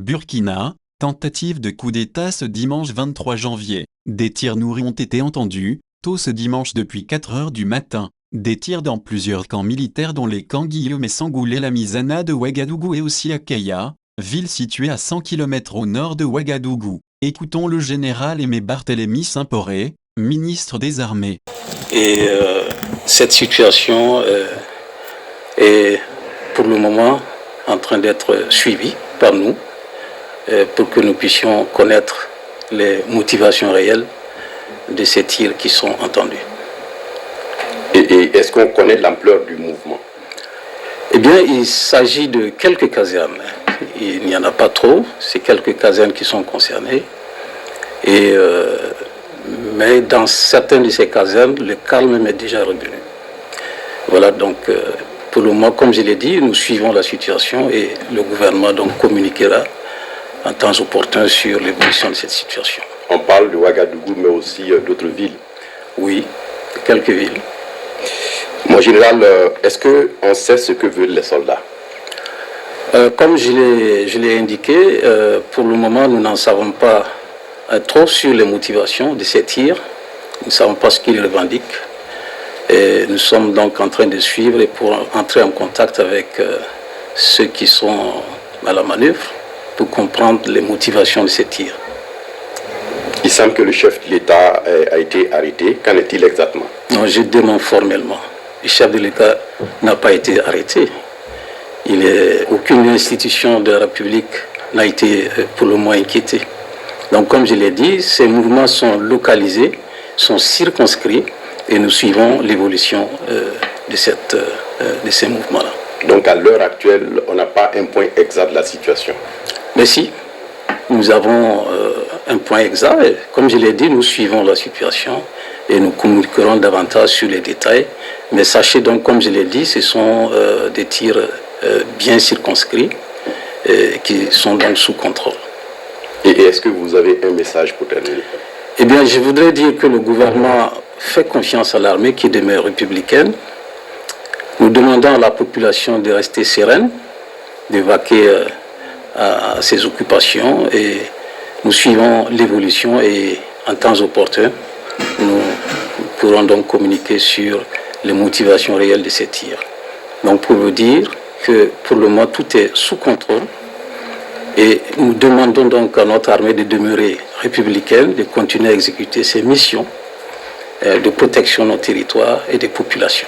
Burkina, tentative de coup d'État ce dimanche 23 janvier. Des tirs nourris ont été entendus, tôt ce dimanche depuis 4 heures du matin. Des tirs dans plusieurs camps militaires dont les camps Guillaume et Sangoulé-la-Mizana de Ouagadougou et aussi à Kaya, ville située à 100 km au nord de Ouagadougou. Écoutons le général Aimé Barthélemy Simporé, ministre des Armées. Et cette situation est pour le moment en train d'être suivie par nous pour que nous puissions connaître les motivations réelles de ces tirs qui sont entendus. Et est-ce qu'on connaît l'ampleur du mouvement? Eh bien, il s'agit de quelques casernes. Il n'y en a pas trop, c'est quelques casernes qui sont concernées. Mais dans certaines de ces casernes, le calme est déjà revenu. Voilà, donc pour le moment, comme je l'ai dit, nous suivons la situation et le gouvernement donc communiquera en temps opportun sur l'évolution de cette situation. On parle de Ouagadougou, mais aussi d'autres villes. Oui, quelques villes. Mon général, est-ce qu'on sait ce que veulent les soldats? Comme je l'ai indiqué, pour le moment, nous n'en savons pas trop sur les motivations de ces tirs. Nous ne savons pas ce qu'ils revendiquent. Et nous sommes donc en train de suivre et pour entrer en contact avec ceux qui sont à la manœuvre pour comprendre les motivations de ces tirs. Il semble que le chef de l'État a été arrêté. Qu'en est-il exactement? Non, je demande formellement. Le chef de l'État n'a pas été arrêté. Aucune institution de la République n'a été pour le moment inquiétée. Donc comme je l'ai dit, ces mouvements sont localisés, sont circonscrits et nous suivons l'évolution de ces mouvements-là. Donc à l'heure actuelle, on n'a pas un point exact de la situation? Mais si, nous avons un point exact. Et comme je l'ai dit, nous suivons la situation et nous communiquerons davantage sur les détails. Mais sachez donc, comme je l'ai dit, ce sont des tirs bien circonscrits qui sont donc sous contrôle. Et est-ce que vous avez un message pour terminer? Eh bien, je voudrais dire que le gouvernement fait confiance à l'armée qui demeure républicaine. Nous demandons à la population de rester sereine, d'évacuer à ses occupations et nous suivons l'évolution et en temps opportun, nous pourrons donc communiquer sur les motivations réelles de ces tirs. Donc pour vous dire que pour le moment tout est sous contrôle et nous demandons donc à notre armée de demeurer républicaine, de continuer à exécuter ses missions de protection de nos territoires et des populations.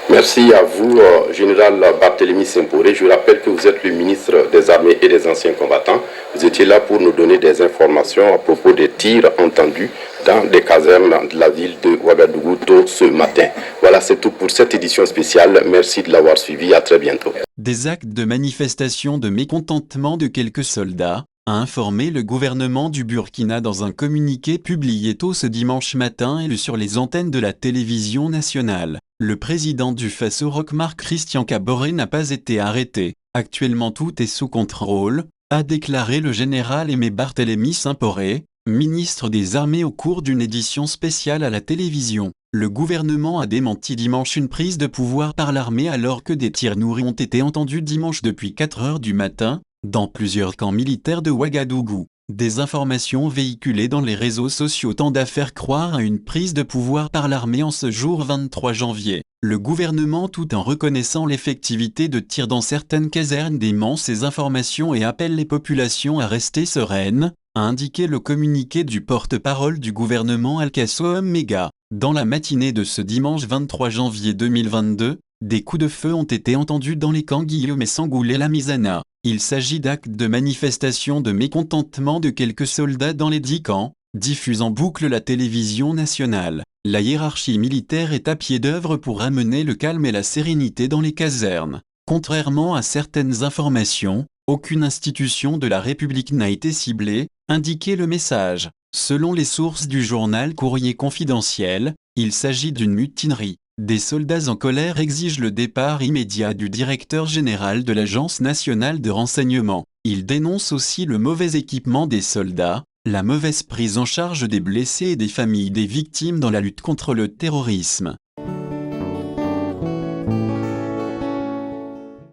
Merci à vous, général Barthélemy Simporé. Je rappelle que vous êtes le ministre des Armées et des Anciens Combattants. Vous étiez là pour nous donner des informations à propos des tirs entendus dans des casernes de la ville de Ouagadougou tôt ce matin. Voilà, c'est tout pour cette édition spéciale. Merci de l'avoir suivi. À très bientôt. Des actes de manifestation de mécontentement de quelques soldats, a informé le gouvernement du Burkina dans un communiqué publié tôt ce dimanche matin et sur les antennes de la télévision nationale. Le président du Faso Roch-Marc Christian Kaboré n'a pas été arrêté. Actuellement tout est sous contrôle, a déclaré le général Aimé Barthélemy Simporé, ministre des Armées au cours d'une édition spéciale à la télévision. Le gouvernement a démenti dimanche une prise de pouvoir par l'armée alors que des tirs nourris ont été entendus dimanche depuis 4 heures du matin, dans plusieurs camps militaires de Ouagadougou. Des informations véhiculées dans les réseaux sociaux tendent à faire croire à une prise de pouvoir par l'armée en ce jour 23 janvier. Le gouvernement, tout en reconnaissant l'effectivité de tirs dans certaines casernes, dément ces informations et appelle les populations à rester sereines, a indiqué le communiqué du porte-parole du gouvernement Alkasso Mega. Dans la matinée de ce dimanche 23 janvier 2022, des coups de feu ont été entendus dans les camps Guillaume et Sangoulé-la-Mizana. Il s'agit d'actes de manifestation de mécontentement de quelques soldats dans les 10 camps, diffuse en boucle la télévision nationale. La hiérarchie militaire est à pied d'œuvre pour amener le calme et la sérénité dans les casernes. Contrairement à certaines informations, aucune institution de la République n'a été ciblée, indiquait le message. Selon les sources du journal Courrier confidentiel, il s'agit d'une mutinerie. Des soldats en colère exigent le départ immédiat du directeur général de l'Agence nationale de renseignement. Ils dénoncent aussi le mauvais équipement des soldats, la mauvaise prise en charge des blessés et des familles des victimes dans la lutte contre le terrorisme.